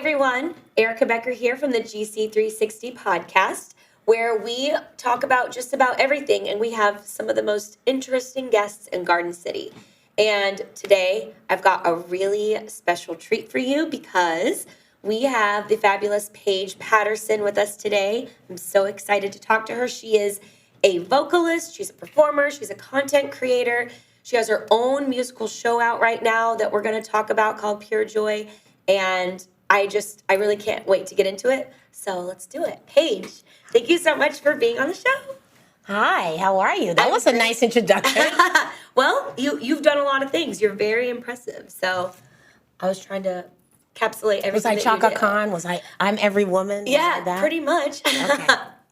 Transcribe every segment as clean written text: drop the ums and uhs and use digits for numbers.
everyone, Erica Becker here from the GC360 podcast, where we talk about just about everything, and we have some of the most interesting guests in Garden City. And today, I've got a really special treat for you because we have the fabulous Paige Patterson with us today. I'm so excited to talk to her. She is a vocalist, she's a performer, she's a content creator. She has her own musical show out right now that we're going to talk about called Pure Joy. And I really can't wait to get into it. So let's do it. Paige, thank you so much for being on the show. Hi, how are you? That was a nice introduction. Well, you've done a lot of things. You're very impressive. So I was trying to encapsulate everything. Was I Chaka Khan? Was I'm every woman? Yeah, like that? pretty much.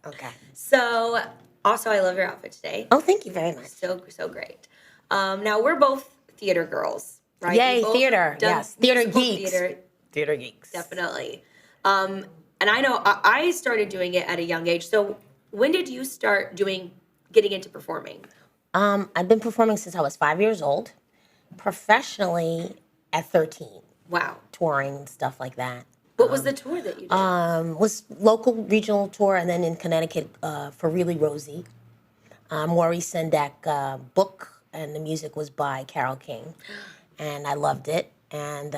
Okay. So also, I love your outfit today. Oh, thank you very much. So great. Now we're both theater girls, right? Yay, theater. Yes, theater geeks. Theater geeks. Definitely. And I know I started doing it at a young age. So when did you start getting into performing? I've been performing since I was 5 years old, professionally at 13. Wow. Touring and stuff like that. What was the tour that you did? Was local regional tour, and then in Connecticut for Really Rosie. Maurice Sendak book, and the music was by Carole King, and I loved it. And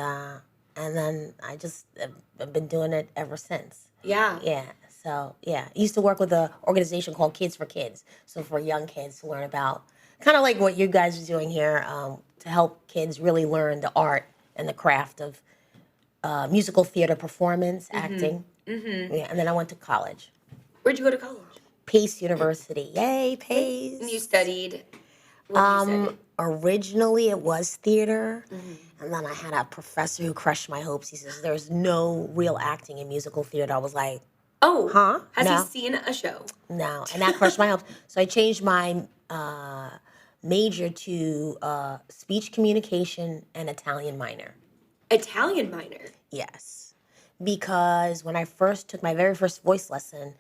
then I've been doing it ever since. Yeah. Yeah. So yeah, I used to work with an organization called Kids for Kids. So for young kids to learn about, kind of like what you guys are doing here, to help kids really learn the art and the craft of musical theater performance, acting. Mm-hmm. Yeah, and then I went to college. Where'd you go to college? Pace University. Yay, Pace. And you studied? What did you study? Originally it was theater, and then I had a professor who crushed my hopes. He says, there's no real acting in musical theater. I was like, oh, huh? Has No. he seen a show? No, and that crushed my hopes. So I changed my major to speech communication and Italian minor. Italian minor? Yes, because when I first took my very first voice lesson,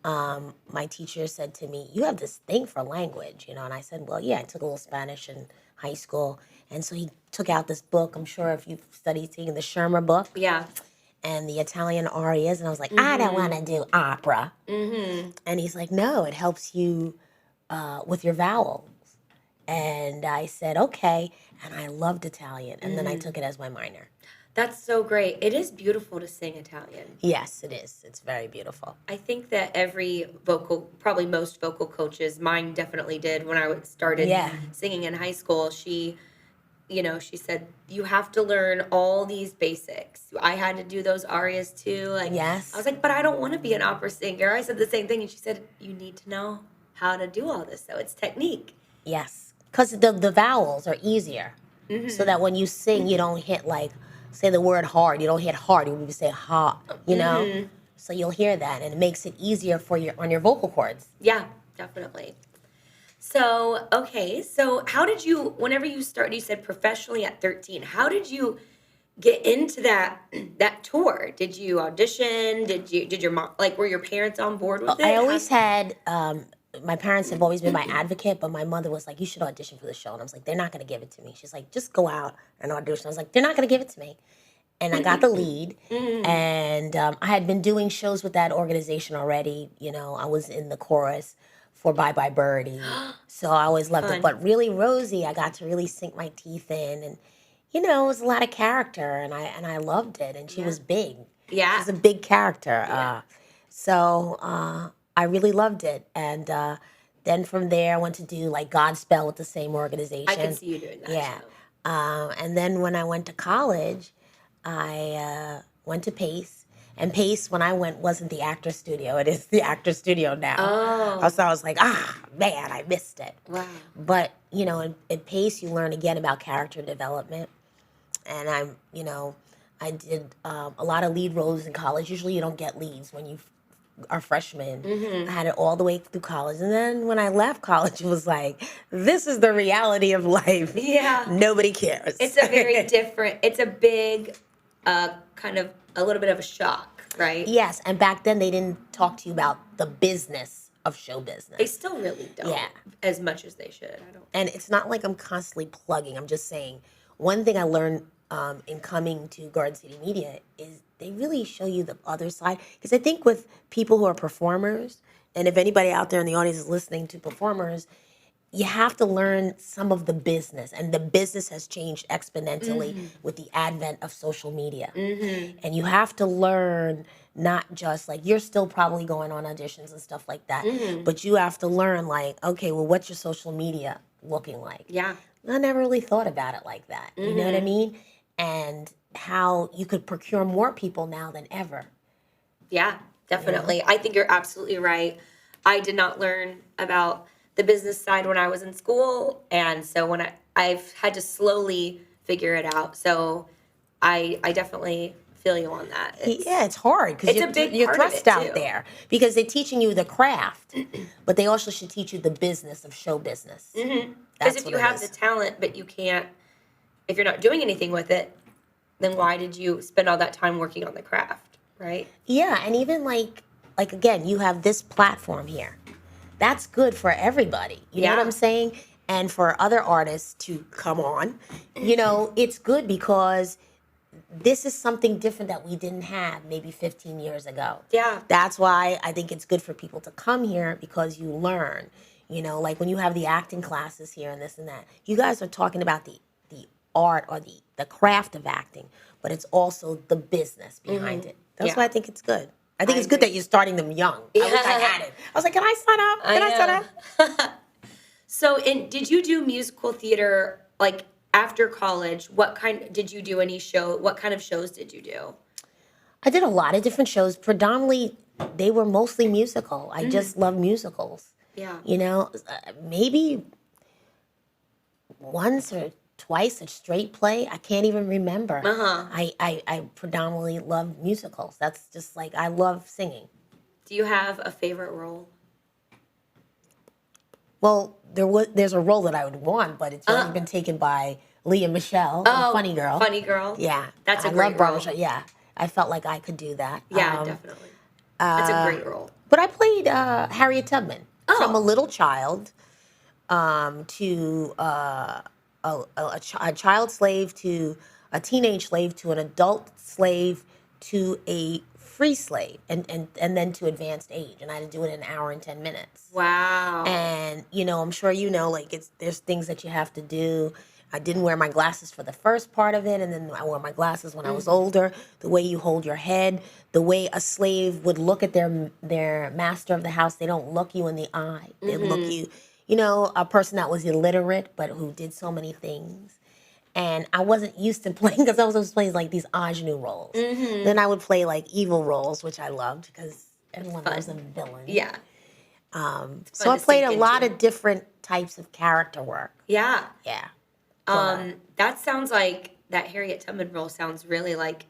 my teacher said to me, you have this thing for language, and I said, well, yeah, I took a little Spanish in high school. And so he took out this book. I'm sure if you've taken the Schirmer book. Yeah. And the Italian arias. And I was like, I don't want to do opera. Mm-hmm. And he's like, no, it helps you with your vowels. And I said, okay. And I loved Italian. And then I took it as my minor. That's so great. It is beautiful to sing Italian. Yes, it is. It's very beautiful. I think that probably most vocal coaches, mine definitely did when I started singing in high school. She said, you have to learn all these basics. I had to do those arias too. Yes. I was like, but I don't want to be an opera singer. I said the same thing. And she said, you need to know how to do all this. So it's technique. Yes. Because the vowels are easier. Mm-hmm. So that when you sing, you don't hit say the word hard. You don't hit hard. You would say ha, Mm-hmm. So you'll hear that, and it makes it easier on your vocal cords. Yeah, definitely. So, okay. So how did you, whenever you started, you said professionally at 13, how did you get into that tour? Did you audition? Did your mom, were your parents on board with it? I always had, my parents have always been my advocate, but my mother was like, you should audition for the show. And I was like, they're not going to give it to me. She's like, just go out and audition. I was like, they're not going to give it to me. And I got the lead. And I had been doing shows with that organization already. I was in the chorus for Bye Bye Birdie. So I always loved it. But Really Rosie, I got to really sink my teeth in. And, it was a lot of character. And I loved it. And she was big. Yeah. She was a big character. Yeah. So I really loved it. And then from there, I went to do Godspell with the same organization. I can see you doing that. Yeah. And then when I went to college, I went to Pace. And Pace, when I went, wasn't the Actors Studio. It is the Actors Studio now. Oh. So I was like, man, I missed it. Wow. But, at Pace, you learn again about character development. And I did a lot of lead roles in college. Usually you don't get leads when you are freshmen. Mm-hmm. I had it all the way through college. And then when I left college, it was like, this is the reality of life. Yeah. Nobody cares. It's a very different, it's a big, kind of a little bit of a shock, right? Yes. And back then they didn't talk to you about the business of show business. They still really don't. Yeah. As much as they should. And it's not like I'm constantly plugging. I'm just saying, one thing I learned in coming to Garden City Media is they really show you the other side. Because I think with people who are performers, and if anybody out there in the audience is listening to performers, you have to learn some of the business, and the business has changed exponentially with the advent of social media. And you have to learn not just like you're still probably going on auditions and stuff like that, but you have to learn like, okay, well, what's your social media looking like? Yeah. I never really thought about it like that. You know what I mean? And how you could procure more people now than ever. Yeah, definitely. I think you're absolutely right. I did not learn about the business side when I was in school, and so when I've had to slowly figure it out. So I definitely feel you on that. Yeah, it's hard because it's a big you're part of thrust it, out too. there because they're teaching you the craft, but they also should teach you the business of show business. Because if you have the talent, but you can't, if you're not doing anything with it, then why did you spend all that time working on the craft, right? Yeah, and even like again, you have this platform here. That's good for everybody. You know what Yeah. I'm saying? And for other artists to come on, it's good because this is something different that we didn't have maybe 15 years ago. Yeah. That's why I think it's good for people to come here because you learn. Like when you have the acting classes here and this and that, you guys are talking about the art or the craft of acting, but it's also the business behind it. That's Yeah. why I think it's good. I think I it's good agree. that you're starting them young. I wish I had it. I was like, can I sign up? Can I sign up? So, did you do musical theater like after college? What kind did you do? Any show? What kind of shows did you do? I did a lot of different shows. Predominantly, they were mostly musical. I just love musicals. Yeah. Maybe once or twice a straight play. I can't even remember. I predominantly love musicals. That's just like I love singing. Do you have a favorite role? Well, there's a role that I would want, but it's already been taken by Leah Michelle, Funny Girl. Funny Girl. Yeah, That's a I great love Barbara role. Streisand. Yeah, I felt like I could do that. Yeah, definitely. That's a great role. But I played Harriet Tubman from Oh. a little child to a child slave to a teenage slave to an adult slave to a free slave and then to advanced age. And I had to do it in an hour and 10 minutes. Wow. And, I'm sure like there's things that you have to do. I didn't wear my glasses for the first part of it, and then I wore my glasses when I was older. The way you hold your head, the way a slave would look at their master of the house, they don't look you in the eye. They look you, a person that was illiterate but who did so many things. And I wasn't used to playing because I was always playing like these ingenue roles. Then I would play like evil roles, which I loved because everyone loves a villain. Yeah. So I to played sink a lot into. of different types of character work. Yeah. Yeah. That sounds like that Harriet Tubman role sounds really like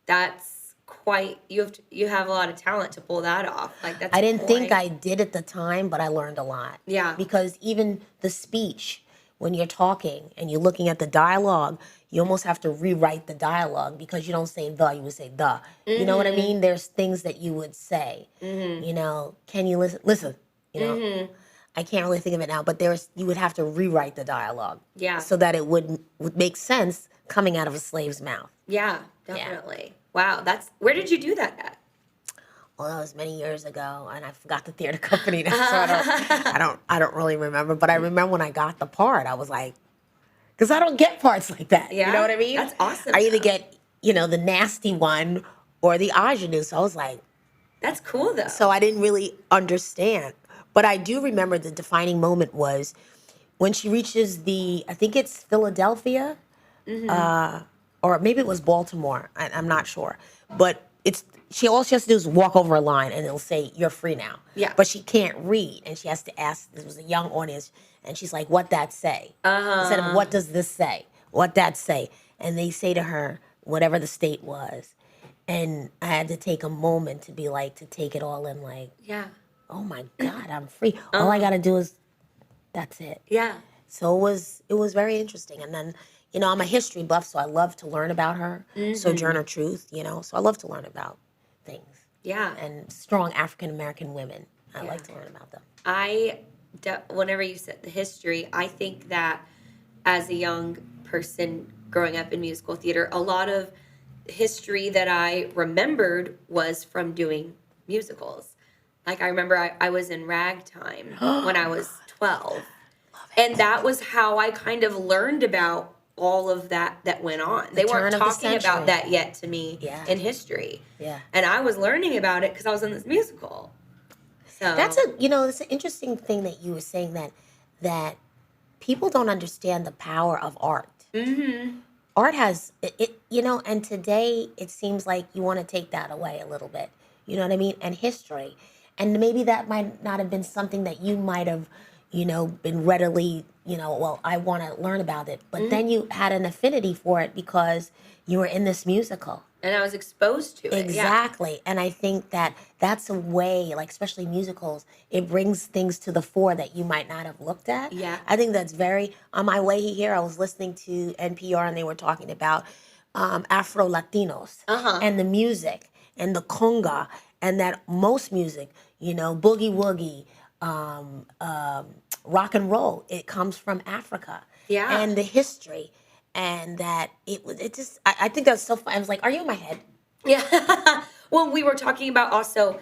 that's quite you have a lot of talent to pull that off. Like that's I didn't think quite- I did at the time, but I learned a lot. Yeah. Because even the speech, when you're talking and you're looking at the dialogue, you almost have to rewrite the dialogue because you don't say the, you would say the. You know what I mean? There's things that you would say. Can you listen? Listen. I can't really think of it now, but you would have to rewrite the dialogue. Yeah. So that it would make sense coming out of a slave's mouth. Yeah, definitely. Wow, where did you do that at? Well, that was many years ago, and I forgot the theater company now, so I don't really remember. But I remember when I got the part, I was like, because I don't get parts like that. Yeah, You know what I mean? that's awesome, I either though. get the nasty one or the ingenue. So I was like, That's cool though. so I didn't really understand. But I do remember the defining moment was when she reaches I think it's Philadelphia, or maybe it was Baltimore. I'm not sure. But all she has to do is walk over a line and it'll say, you're free now. Yeah. But she can't read. And she has to ask, this was a young audience, and she's like, what that say? Instead of what does this say? What that say? And they say to her, whatever the state was. And I had to take a moment to be like, to take it all in like, yeah. oh my God, I'm free. All I got to do is, that's it. Yeah. So it was very interesting. And then, I'm a history buff, so I love to learn about her. Sojourner Truth, so I love to learn about things. Yeah. And strong African American women. I like to learn about them. Whenever you said the history, I think that as a young person growing up in musical theater. A lot of history that I remembered was from doing musicals. Like I remember I was in ragtime when I was 12. And that was how I kind of learned about all of that went on. They weren't turn of the talking about century. that yet to me Yeah. in history. Yeah. And I was learning about it because I was in this musical. So That's it's an interesting thing that you were saying that people don't understand the power of art. Mm-hmm. Art has and today it seems like you want to take that away a little bit. You know what I mean? And history. And maybe that might not have been something that you might have, been readily, well, I want to learn about it. But then you had an affinity for it because you were in this musical. And I was exposed to it. Exactly. And I think that that's a way, like especially musicals, it brings things to the fore that you might not have looked at. Yeah. I think that's on my way here, I was listening to NPR and they were talking about Afro Latinos and the music and the conga and that most music, boogie woogie, rock and roll, it comes from Africa. Yeah. And the history. And that I think that's so fun. I was like, are you in my head? Yeah. Well, we were talking about also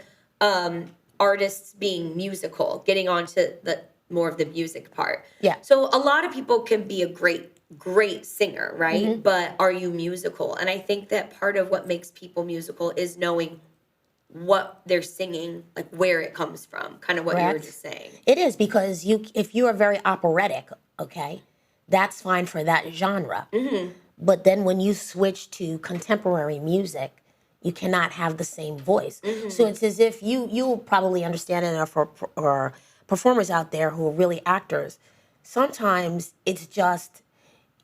artists being musical, getting onto the more of the music part. Yeah. So a lot of people can be a great singer, right? Mm-hmm. But are you musical? And I think that part of what makes people musical is knowing what they're singing, like where it comes from, kind of what you were just saying. It is because if you are very operatic, okay, that's fine for that genre. Mm-hmm. But then when you switch to contemporary music, you cannot have the same voice. Mm-hmm. So it's as if you'll probably understand it, or performers out there who are really actors. Sometimes it's just,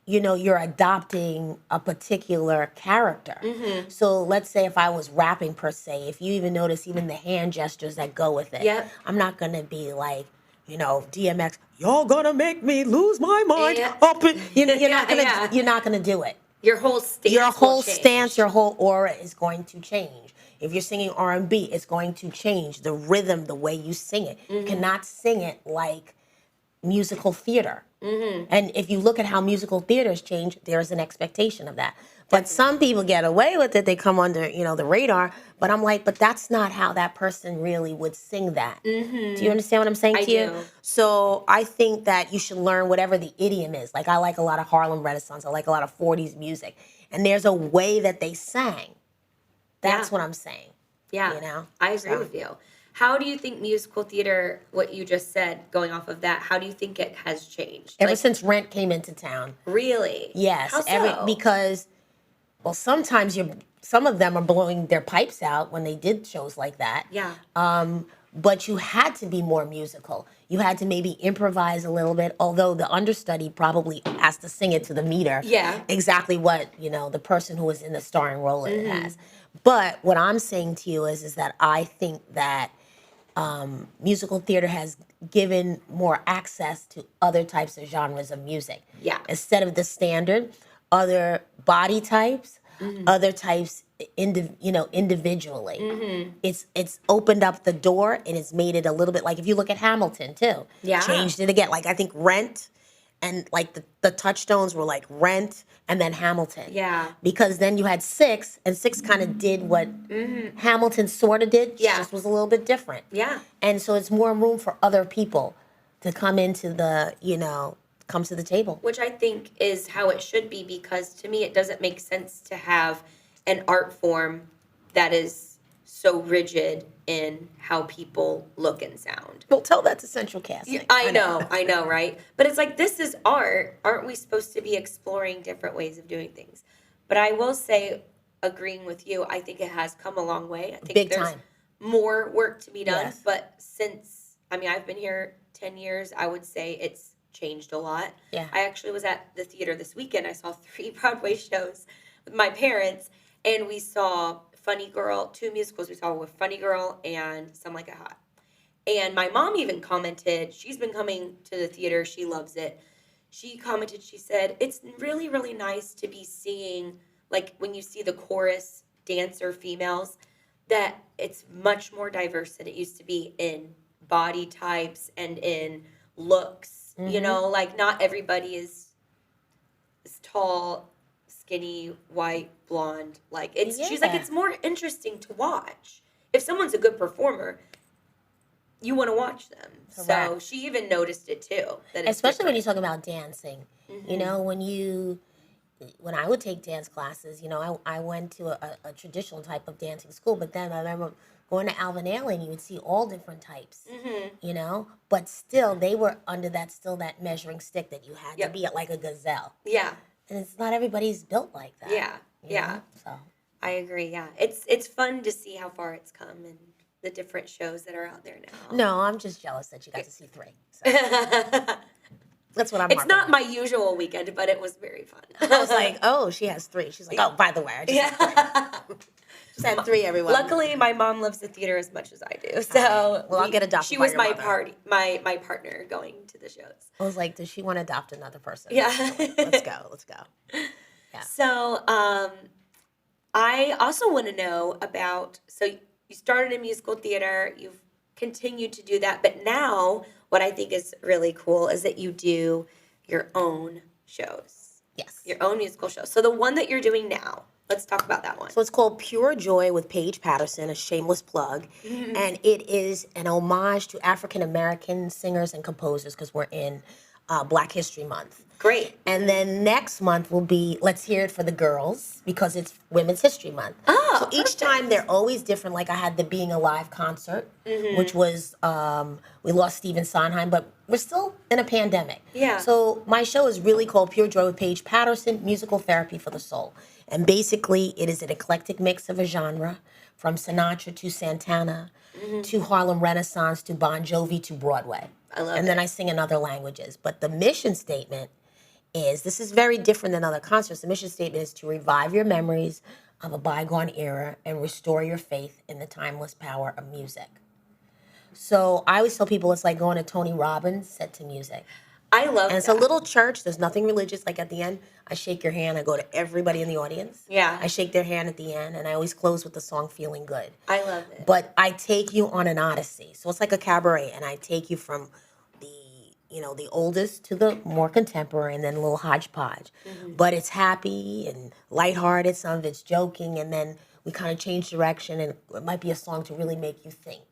you're adopting a particular character. Mm-hmm. So let's say if I was rapping per se, if you even notice even the hand gestures that go with it, Yep. I'm not gonna be like, DMX, y'all gonna make me lose my mind. Yeah. Up in, you're Yeah. not gonna do it. Your whole stance Your whole will change. stance, your whole aura is going to change. If you're singing R&B, it's going to change the rhythm, the way you sing it. You cannot sing it like musical theater. And if you look at how musical theaters change, there's an expectation of that. But some people get away with it. They come under, the radar. But I'm like, but that's not how that person really would sing that. Do you understand what I'm saying to you? do. So I think that you should learn whatever the idiom is. Like I like a lot of Harlem Renaissance. I like a lot of 40s music. And there's a way that they sang. That's what I'm saying. Yeah. I agree with you. How do you think musical theater, what you just said, going off of that, how do you think it has changed? Ever since Rent came into town. Really? Yes. How so? Because, well, sometimes some of them are blowing their pipes out when they did shows like that. Yeah. But you had to be more musical. You had to maybe improvise a little bit, although the understudy probably has to sing it to the meter. Yeah. Exactly what, the person who was in the starring role it has. But what I'm saying to you is that I think that musical theater has given more access to other types of genres of music. Yeah. Instead of the standard, other body types, other types, individually. It's opened up the door and it's made it a little bit like if you look at Hamilton too. Yeah. Changed it again. Like I think Rent and like the touchstones were like Rent and then Hamilton. Yeah. Because then you had Six, and Six kind of did what Hamilton sort of did. Yeah. Just was a little bit different. Yeah. And so it's more room for other people to come into come to the table. Which I think is how it should be, because to me it doesn't make sense to have an art form that is so rigid in how people look and sound. Well, tell that to Central Casting. I know, right? But it's like, this is art. Aren't we supposed to be exploring different ways of doing things? But I will say, agreeing with you, I think it has come a long way. I think Big there's time. more work to be done. Yes. But since, I've been here 10 years, I would say it's changed a lot. Yeah. I actually was at the theater this weekend. I saw 3 Broadway shows with my parents, and we saw Funny Girl, 2 musicals we saw with Funny Girl and Some Like It Hot. And my mom even commented, she's been coming to the theater, she loves it. She commented, she said, it's really, really nice to be seeing, like when you see the chorus dancer females, that it's much more diverse than it used to be in body types and in looks. Like not everybody is tall skinny, white, blonde. Like she's like, Yeah. it's more interesting to watch. If someone's a good performer, you want to watch them. So Correct. she even noticed it too. That it's Especially when different. you talk about dancing. You know, when I would take dance classes, you know, I went to a traditional type of dancing school, but then I remember going to Alvin Ailey and you would see all different types, you know, but still they were under that measuring stick that you had to be like a gazelle. Yeah. And it's not everybody's built like that. Yeah. you know? So I agree. Yeah. It's fun to see how far it's come and the different shows that are out there now. no, I'm just jealous that you got to see 3. So that's what I'm. It's not my usual weekend, but it was very fun. I was like, oh, she has 3. She's like, oh, by the way, I just had 3. Just had 3, everyone. Luckily, my mom loves the theater as much as I do. So well, I'll get adopted. She by was your my mother. my partner going to the shows. I was like, does she want to adopt another person? Yeah. Let's go. Yeah. So I also want to know about, so you started in musical theater, you've continued to do that, but now what I think is really cool is that you do your own shows. Yes. Your own musical shows. So the one that you're doing now, let's talk about that one. So it's called Pure Joy with Paige Patterson, a shameless plug. And it is an homage to African American singers and composers because we're in Black History Month. Great. And then next month will be Let's Hear It for the Girls because it's Women's History Month. Oh, so each time they're always different. Like I had the Being Alive concert, which was, we lost Stephen Sondheim, but we're still in a pandemic. Yeah. So my show is really called Pure Joy with Paige Patterson, Musical Therapy for the Soul. And basically it is an eclectic mix of a genre from Sinatra to Santana to Harlem Renaissance to Bon Jovi to Broadway. I love And then I sing in other languages. But the mission statement is, this is very different than other concerts. The mission statement is to revive your memories of a bygone era and restore your faith in the timeless power of music. So I always tell people it's like going to Tony Robbins set to music. I love And it's a little church. There's nothing religious. Like at the end, I shake your hand. I go to everybody in the audience. Yeah. I shake their hand at the end, and I always close with the song Feeling Good. I love it. But I take you on an odyssey. So it's like a cabaret, and I take you from the oldest to the more contemporary, and then a little hodgepodge. But it's happy and lighthearted. Some of it's joking, and then we kind of change direction, and it might be a song to really make you think.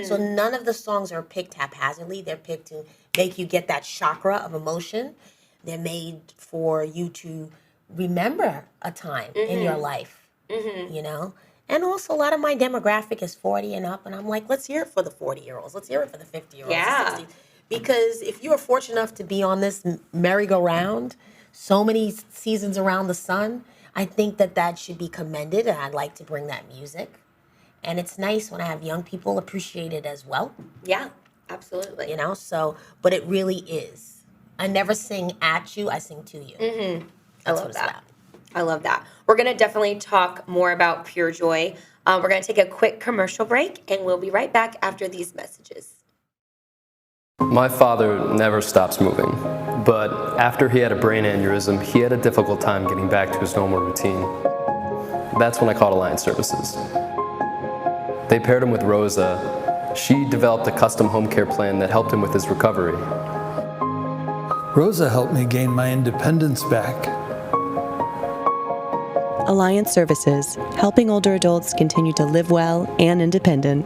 So none of the songs are picked haphazardly. They're picked to make you get that chakra of emotion. They're made for you to remember a time in your life, you know? And also, a lot of my demographic is 40 and up, and I'm like, let's hear it for the 40-year-olds. Let's hear it for the 50-year-olds. Yeah. The 60s. Because if you are fortunate enough to be on this merry-go-round, so many seasons around the sun, I think that should be commended, and I'd like to bring that music. And it's nice when I have young people appreciate it as well. Yeah, absolutely. You know, so, but it really is. I never sing at you, I sing to you. I love that. I love that. We're going to definitely talk more about Pure Joy. We're going to take a quick commercial break, and we'll be right back after these messages. My father never stops moving, but after he had a brain aneurysm, he had a difficult time getting back to his normal routine. That's when I called Alliance Services. They paired him with Rosa. She developed a custom home care plan that helped him with his recovery. Rosa helped me gain my independence back. Alliance Services, helping older adults continue to live well and independent.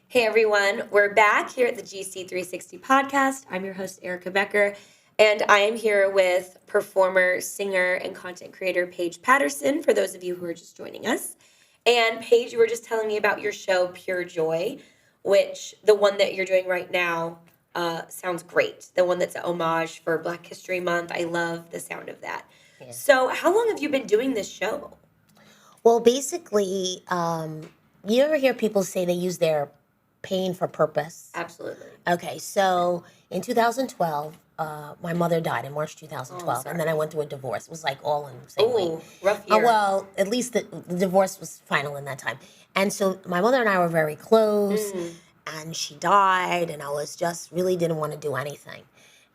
Hey everyone, we're back here at the GC360 podcast. I'm your host, Erica Becker, and I am here with performer, singer, and content creator Paige Patterson, for those of you who are just joining us. And Paige, you were just telling me about your show, Pure Joy, which the one that you're doing right now sounds great. The one that's a homage for Black History Month. I love the sound of that. Yeah. So how long have you been doing this show? Well, basically, you ever hear people say they use their pain for purpose? Absolutely. Okay, so in 2012, my mother died in March 2012, and then I went through a divorce. It was like all in the same week. Rough year. Well, at least the divorce was final in that time. And so my mother and I were very close, and she died, and I was just really didn't want to do anything.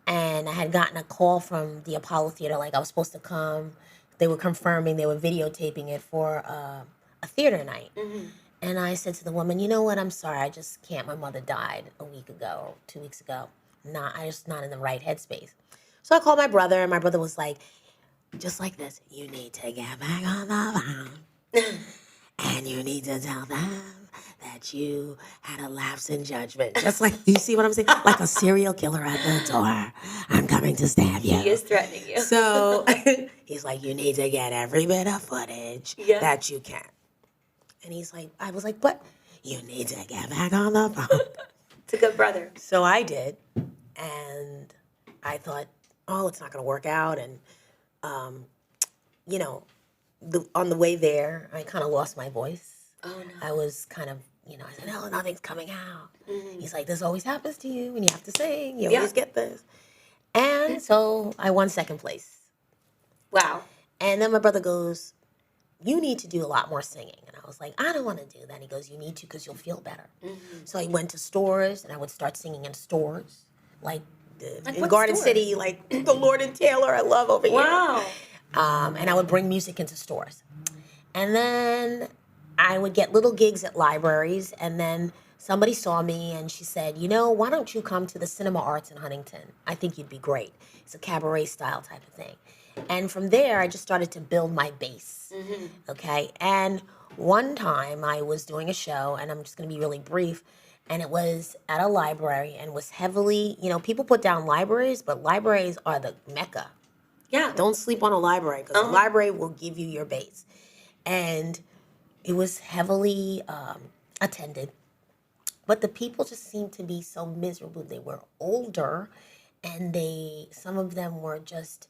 And I had gotten a call from the Apollo Theater, like I was supposed to come. They were confirming, they were videotaping it for a theater night. And I said to the woman, you know what, I'm sorry, I just can't. My mother died a week ago, 2 weeks ago. I'm just not in the right headspace. So I called my brother, and my brother was like, just like this, you need to get back on the phone. And you need to tell them that you had a lapse in judgment. Just like, you see what I'm saying? Like a serial killer at the door. I'm coming to stab you. He is threatening you. So he's like, you need to get every bit of footage that you can. And he's like, I was like, but you need to get back on the phone. It's a good brother. So I did. And I thought, oh, it's not going to work out. And, you know, on the way there, I kind of lost my voice. Oh, no. I was kind of, you know, I said, no, nothing's coming out. He's like, this always happens to you when you have to sing. You always get this. And so I won second place. Wow. And then my brother goes, you need to do a lot more singing. And I was like, I don't want to do that. He goes, you need to because you'll feel better. So I went to stores, and I would start singing in stores, like in what Garden stores? City, like the Lord and Taylor I love over here. Wow. And I would bring music into stores. And then I would get little gigs at libraries, and then somebody saw me and she said, you know, why don't you come to the Cinema Arts in Huntington? I think you'd be great. It's a cabaret style type of thing. And from there, I just started to build my base, okay? And one time I was doing a show, and I'm just going to be really brief, and it was at a library and was heavily, you know, people put down libraries, but libraries are the mecca. Yeah. Don't sleep on a library, because a library will give you your base. And it was heavily attended, but the people just seemed to be so miserable. They were older, and some of them were just,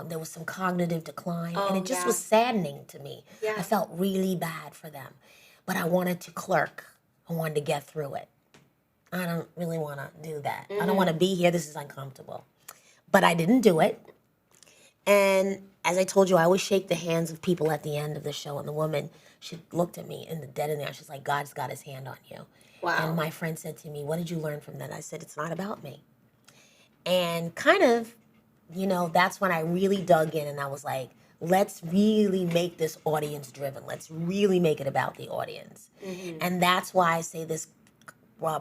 there was some cognitive decline, and it just was saddening to me. Yeah. I felt really bad for them, but I wanted to clerk. I wanted to get through it. I don't really want to do that. I don't want to be here. This is uncomfortable. But I didn't do it. And as I told you, I always shake the hands of people at the end of the show. And the woman, she looked at me in the dead in there. She's like, God's got his hand on you. Wow. And my friend said to me, what did you learn from that? I said, it's not about me. And kind of, you know, that's when I really dug in, and I was like, let's really make this audience driven. Let's really make it about the audience. And that's why I say this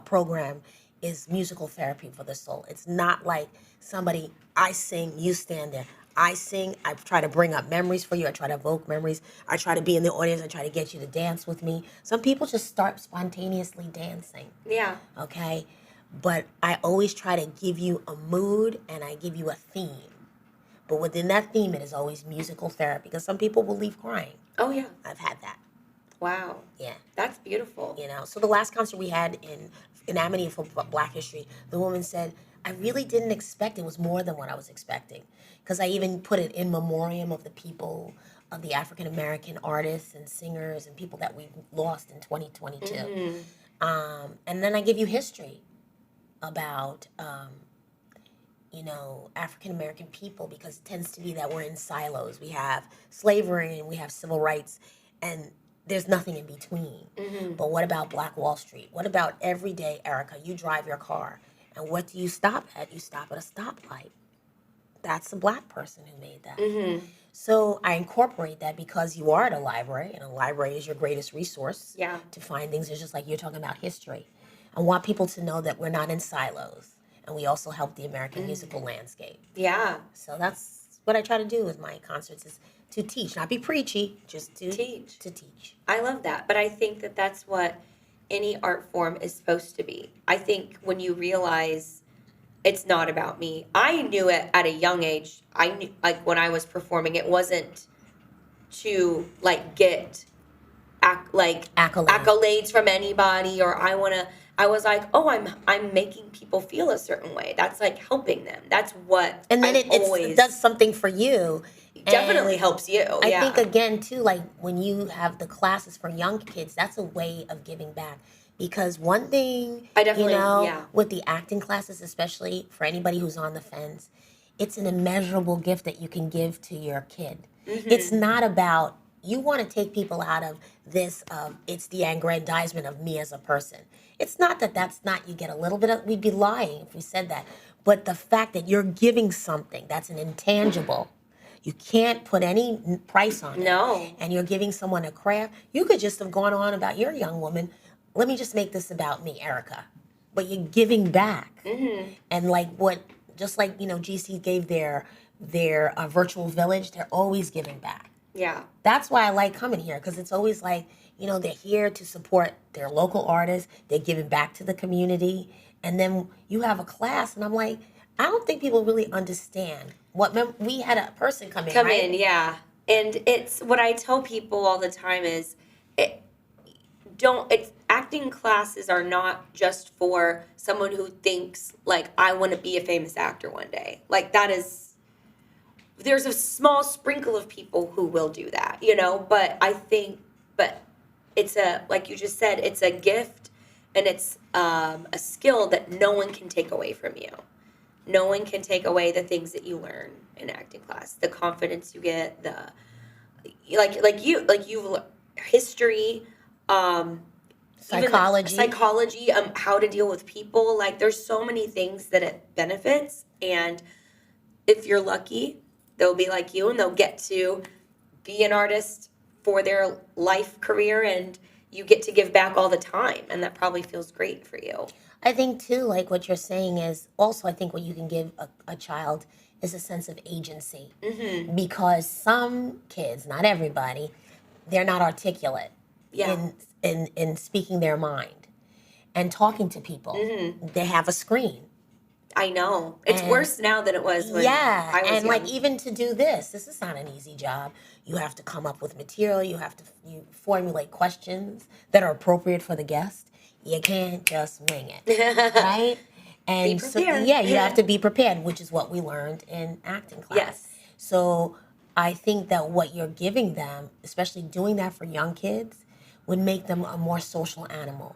program is musical therapy for the soul. It's not like somebody, I sing, you stand there. I sing, I try to bring up memories for you. I try to evoke memories. I try to be in the audience. I try to get you to dance with me. Some people just start spontaneously dancing. Yeah. Okay? But I always try to give you a mood, and I give you a theme. But within that theme, it is always musical therapy, because some people will leave crying. Oh, yeah. I've had that. Wow. Yeah. That's beautiful. You know, so the last concert we had in Amity for Black History, the woman said, I really didn't expect it was more than what I was expecting. Because I even put it in memoriam of the people, of the African-American artists and singers and people that we've lost in 2022. And then I give you history about, you know, African-American people, because it tends to be that we're in silos. We have slavery and we have civil rights, and there's nothing in between. But what about Black Wall Street? What about every day, Erica, you drive your car, and what do you stop at? You stop at a stoplight. That's a Black person who made that. So I incorporate that, because you are at a library, and a library is your greatest resource to find things. It's just like you're talking about history. I want people to know that we're not in silos, and we also help the American musical landscape. Yeah. So that's what I try to do with my concerts, is to teach, not be preachy, just to Teach. To teach. I love that. But I think that that's what any art form is supposed to be. I think when you realize it's not about me, I knew it at a young age. I knew, like, when I was performing, it wasn't to, like, get accolades from anybody, or I was like, oh, I'm making people feel a certain way. That's like helping them. That's what. And then it does something for you. Definitely helps you. I think, again, too, like when you have the classes for young kids, that's a way of giving back. Because one thing, with the acting classes, especially for anybody who's on the fence, it's an immeasurable gift that you can give to your kid. It's not about, you want to take people out of this, it's the aggrandizement of me as a person. It's not that that's not, you get a little bit of, we'd be lying if we said that. But the fact that you're giving something, that's an intangible. You can't put any price on it. No. And you're giving someone a craft. You could just have gone on about your young woman. Let me just make this about me, Erica. But you're giving back. And like what just like, GC gave their virtual village, they're always giving back. Yeah. That's why I like coming here, because it's always like, they're here to support their local artists, they're giving back to the community, and then you have a class, and I'm like, I don't think people really understand we had a person come in, yeah. And it's what I tell people all the time is, acting classes are not just for someone who thinks like, I want to be a famous actor one day. Like there's a small sprinkle of people who will do that, but it's like you just said, it's a gift, and it's a skill that no one can take away from you. No one can take away the things that you learn in acting class, the confidence you get, the history, psychology, how to deal with people. Like, there's so many things that it benefits, and if you're lucky, they'll be like you and they'll get to be an artist for their life career, and you get to give back all the time, and that probably feels great for you. I think too, like what you're saying is also, I think what you can give a child is a sense of agency, because some kids, not everybody, they're not articulate in speaking their mind and talking to people. They have a screen. I know. It's worse now than it was when I was young. Like, even to do this is not an easy job. You have to come up with material. You formulate questions that are appropriate for the guest. You can't just wing it, right? And be prepared. So, you have to be prepared, which is what we learned in acting class. Yes. So I think that what you're giving them, especially doing that for young kids, would make them a more social animal.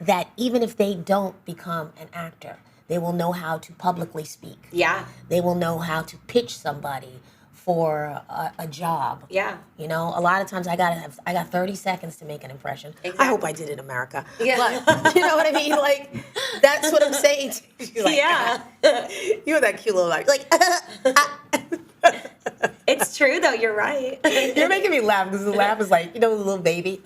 That even if they don't become an actor, they will know how to publicly speak. Yeah. They will know how to pitch somebody for a job. Yeah. A lot of times I got 30 seconds to make an impression. Exactly. I hope I did in America. Yeah. But you know what I mean? Like, that's what I'm saying. She's like, you're that cute little like It's true though, you're right. You're making me laugh, because the laugh is like, the little baby.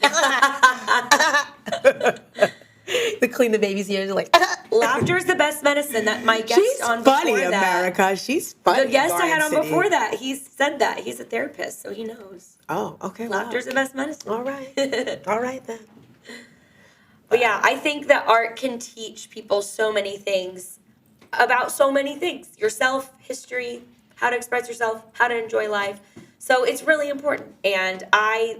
To clean the baby's ears, like Laughter is the best medicine. That my guest she's on funny, before that. America. She's funny. The guest I had on Garden City. before that, he said that. He's a therapist, so he knows. Oh, okay. Laughter's the best medicine. All right. All right then. But yeah, I think that art can teach people so many things about so many things. Yourself, history, how to express yourself, how to enjoy life. So it's really important. And I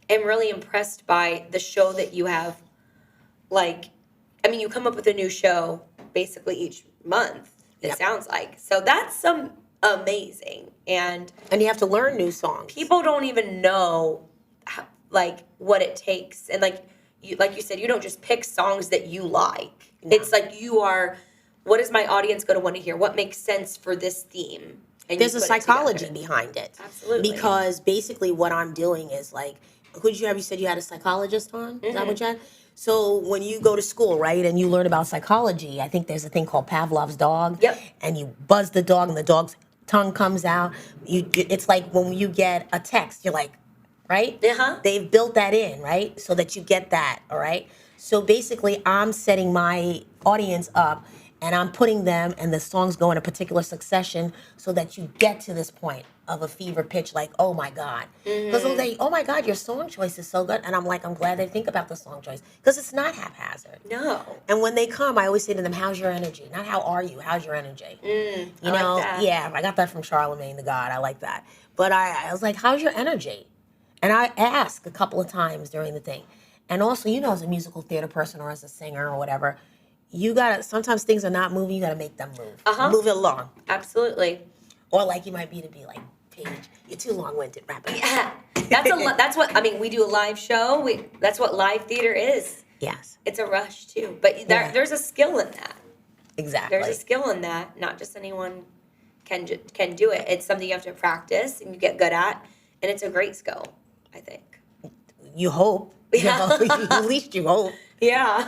am really impressed by the show that you have. You come up with a new show basically each month, it sounds like. So that's amazing. And you have to learn new songs. People don't even know, what it takes. And like you said, you don't just pick songs that you like. No. It's like what is my audience going to want to hear? What makes sense for this theme? And there's a psychology behind it. Absolutely. Because basically what I'm doing is who did you have? You said you had a psychologist on? Is that what you had? So when you go to school, right, and you learn about psychology, I think there's a thing called Pavlov's dog. Yep. And you buzz the dog, and the dog's tongue comes out. It's like when you get a text, you're like, right? Uh-huh. They've built that in, right? So that you get that, all right? So basically, I'm setting my audience up, and I'm putting them, and the songs go in a particular succession so that you get to this point of a fever pitch, like, oh my God. Because they'll say, oh my God, your song choice is so good. And I'm like, I'm glad they think about the song choice. Because it's not haphazard. No. And when they come, I always say to them, how's your energy? Not how are you, how's your energy? I like that. Yeah, I got that from Charlemagne the God. I like that. But I was like, how's your energy? And I ask a couple of times during the thing. And also, as a musical theater person or as a singer or whatever, sometimes things are not moving, you gotta make them move. Uh-huh. Move it along. Absolutely. Or you might be like, Paige, you're too long-winded, wrap it up. Yeah. That's what, we do a live show. That's what live theater is. Yes. It's a rush too. But there's a skill in that. Exactly. There's a skill in that. Not just anyone can do it. It's something you have to practice and you get good at. And it's a great skill, I think. You hope. Yeah. At least you hope. Yeah.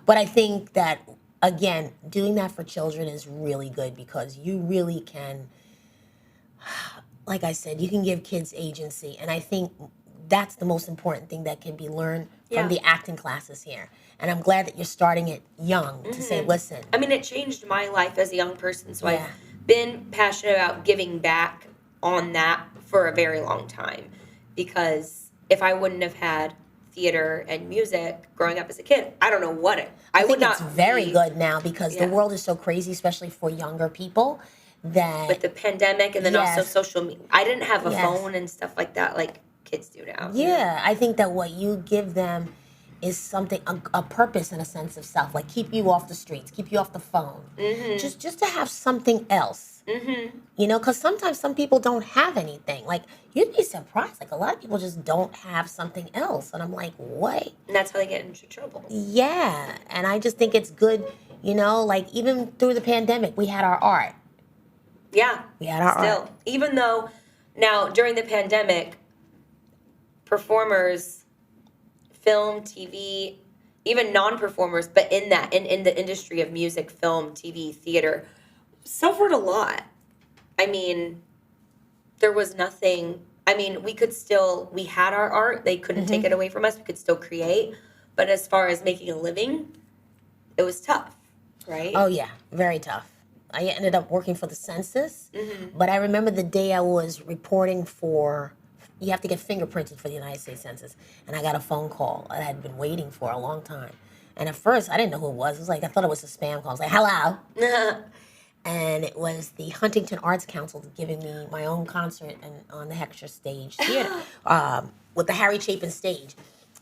But I think that, again, doing that for children is really good, because you really can, like I said, you can give kids agency. And I think that's the most important thing that can be learned Yeah. from the acting classes here. And I'm glad that you're starting it young to say, listen. I mean, it changed my life as a young person, so Yeah. I've been passionate about giving back on that for a very long time. Because if I wouldn't have had theater and music growing up as a kid, I don't know what it. I would think not it's very be- good now because Yeah. the world is so crazy, especially for younger people, that with the pandemic and then Yes. also social media. I didn't have a Yes. phone and stuff like that like kids do now. yeah, I think that what you give them is something, a purpose and a sense of self, like keep you off the streets, keep you off the phone, just to have something else. You know, because sometimes some people don't have anything. Like you'd be surprised, like a lot of people just don't have something else, and I'm like, what? And that's how they get into trouble. Yeah, and I just think it's good. You know, like even through the pandemic, we had our art. Yeah. We had our Still, art. even though now during the pandemic, performers, film, TV, even non-performers, but in the industry of music, film, TV, theater, suffered a lot. I mean, there was nothing. I mean, we had our art. They couldn't take it away from us. We could still create. But as far as making a living, it was tough, right? Oh yeah, very tough. I ended up working for the census, but I remember the day I was reporting for, you have to get fingerprinted for the United States Census, and I got a phone call that I had been waiting for a long time. And at first, I didn't know who it was. It was like, I thought it was a spam call. I was like, hello. And it was the Huntington Arts Council giving me my own concert on the Heckscher Stage Theater with the Harry Chapin stage.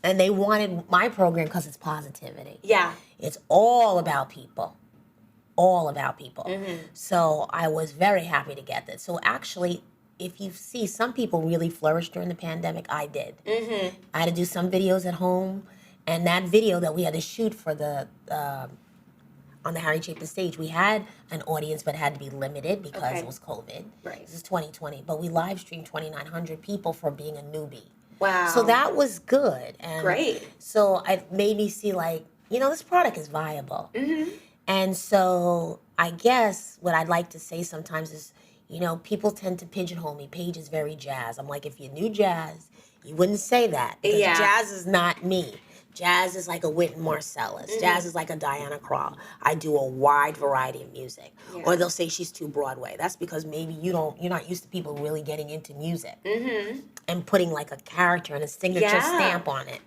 And they wanted my program because it's positivity. Yeah. It's all about people. All about people. So I was very happy to get that. So actually, if you see, some people really flourished during the pandemic. I did. I had to do some videos at home. And that video that we had to shoot for the on the Harry Chapin stage, we had an audience, but it had to be limited because it was COVID. Right. This is 2020. But we live streamed 2,900 people for being a newbie. Wow. So that was good. And Great. so it made me see, like, you know, this product is viable. And so I guess what I'd like to say sometimes is, you know, people tend to pigeonhole me. Paige is very jazz. I'm like, if you knew jazz, you wouldn't say that. Because Yeah. jazz is not me. Jazz is like a Wynton Marsalis. Jazz is like a Diana Krall. I do a wide variety of music. Yeah. Or they'll say she's too Broadway. That's because maybe you're not used to people really getting into music and putting like a character and a signature Yeah. stamp on it.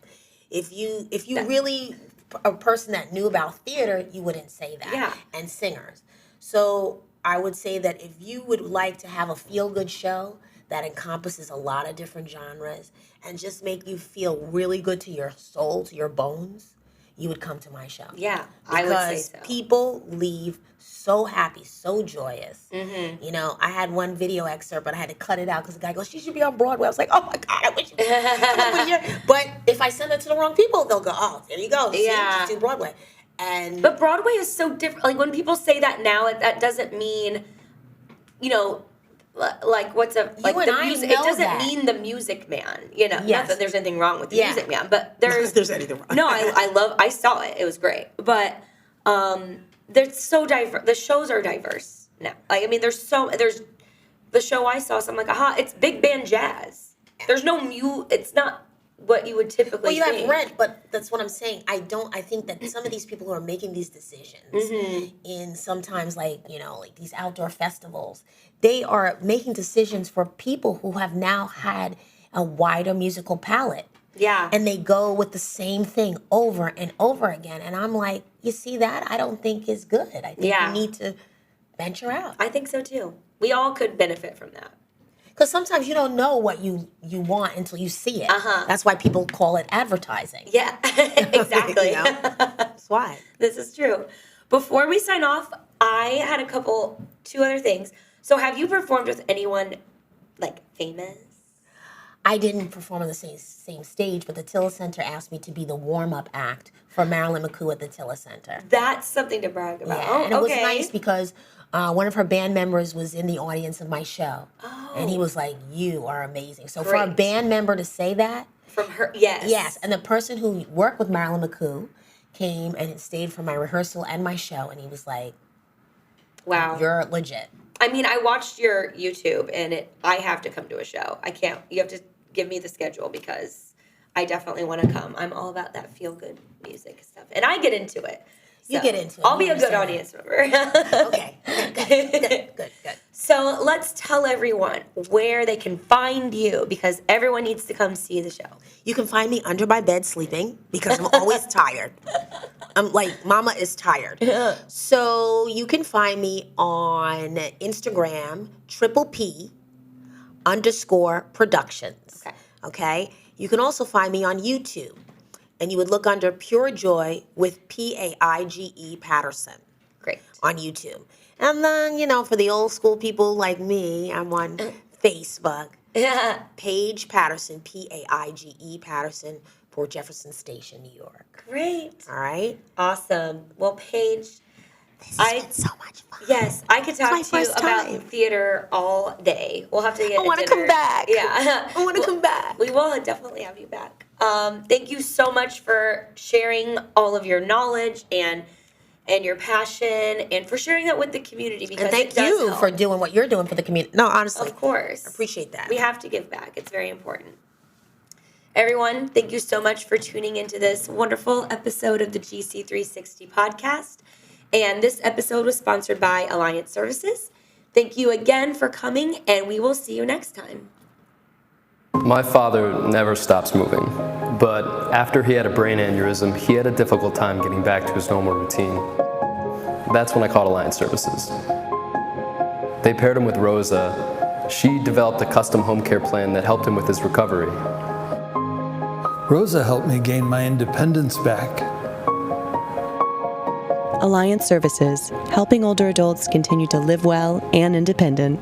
If you really a person that knew about theater, you wouldn't say that. Yeah. And singers. So I would say that if you would like to have a feel-good show that encompasses a lot of different genres and just make you feel really good to your soul, to your bones, you would come to my show. Yeah, I would say Because so. people leave so happy, so joyous. You know, I had one video excerpt, but I had to cut it out because the guy goes, "She should be on Broadway." I was like, "Oh my God, I wish you could." But if I send it to the wrong people, they'll go, "Oh, there you go. See, Yeah. she's doing Broadway." And But Broadway is so different. Like when people say that now, that doesn't mean, you know, like what's a like and the I music. It know doesn't that. mean the Music Man. You know, not Yes. that there's anything wrong with the Yeah. Music Man, but there's there's anything wrong. No, I saw it. It was great, but they're so diverse. The shows are diverse now. Like I mean, there's the show I saw. So I'm like, aha, it's big band jazz. There's no It's not what you would typically. Well, you think. have Rent, but that's what I'm saying. I think that some of these people who are making these decisions in sometimes like these outdoor festivals, they are making decisions for people who have now had a wider musical palette. Yeah. And they go with the same thing over and over again. And I'm like, you see that? I don't think is good. I think Yeah. you need to venture out. I think so too. We all could benefit from that. Because sometimes you don't know what you want until you see it. That's why people call it advertising. Yeah, exactly. You know? That's why. This is true. Before we sign off, I had two other things. So have you performed with anyone like famous? I didn't perform on the same stage, but the Tilla Center asked me to be the warm-up act for Marilyn McCoo at the Tilla Center. That's something to brag about. Yeah, Oh, and it was okay. nice because one of her band members was in the audience of my show. And he was like, "You are amazing." So for a Great. band member to say that, From her, yes. yes, and the person who worked with Marilyn McCoo came and stayed for my rehearsal and my show, and he was like, Wow. "You're legit." I mean, I watched your YouTube, and I have to come to a show. I can't. You have to give me the schedule because I definitely want to come. I'm all about that feel good music stuff, and I get into it. You get into it. I'll be You a good understand audience member. Okay. Good. So let's tell everyone where they can find you because everyone needs to come see the show. You can find me under my bed sleeping because I'm always tired. I'm like, mama is tired. Yeah. So you can find me on Instagram, _Productions. Okay. You can also find me on YouTube. And you would look under Pure Joy with Paige Patterson. Great. On YouTube. And then, for the old school people like me, I'm on Facebook. Yeah. Paige Patterson, Paige Patterson, Port Jefferson Station, New York. Great. All right? Awesome. Well, Paige, This has been so much fun. Yes, I could talk It's to my you first about time. theater all day. We'll have to get I want to dinner. come back. Yeah. I want to come back. We will definitely have you back. Thank you so much for sharing all of your knowledge and your passion and for sharing that with the community because And thank it does you help. for doing what you're doing for the community. No, honestly. Of course. I appreciate that. We have to give back. It's very important. Everyone, thank you so much for tuning into this wonderful episode of the GC360 podcast. And this episode was sponsored by Alliance Services. Thank you again for coming, and we will see you next time. My father never stops moving, but after he had a brain aneurysm, he had a difficult time getting back to his normal routine. That's when I called Alliance Services. They paired him with Rosa. She developed a custom home care plan that helped him with his recovery. Rosa helped me gain my independence back. Alliance Services, helping older adults continue to live well and independent.